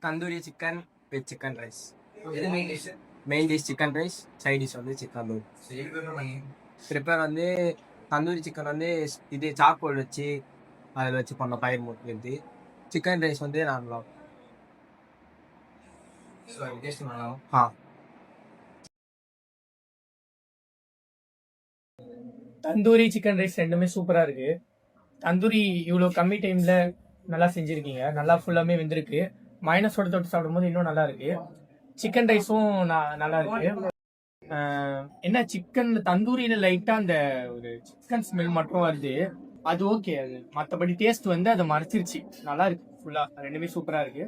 Tandoori chicken with chicken rice. எது main dish? Main dish chicken rice, side dish வந்து chicken roll. Prepare வந்து tandoori chicken வந்து இது charcoal வச்சு அதில் வச்சு பண்ணோம், பயிர் மூட்டு. சிக்கன் ரைஸ் வந்து நார்மலாக. தந்தூரி சிக்கன் ரைஸ் ரெண்டுமே சூப்பராக இருக்குது. தந்தூரி இவ்வளோ கம்மி டைமில் நல்லா செஞ்சுருக்கீங்க, நல்லா ஃபுல்லாமே வெந்திருக்கு. மைனஸோட தொட்டு சாப்பிடும்போது இன்னும் நல்லா இருக்கு. சிக்கன் ரைஸும் நல்லா இருக்கு. என்ன சிக்கன் தந்தூரியில் லைட்டாக அந்த ஒரு சிக்கன் ஸ்மெல் மட்டும் வருது, அது ஓகே. அது மற்றபடி டேஸ்ட் வந்து அதை மறைச்சிருச்சு. நல்லா இருக்கு, ஃபுல்லாக ரெண்டுமே சூப்பராக இருக்கு.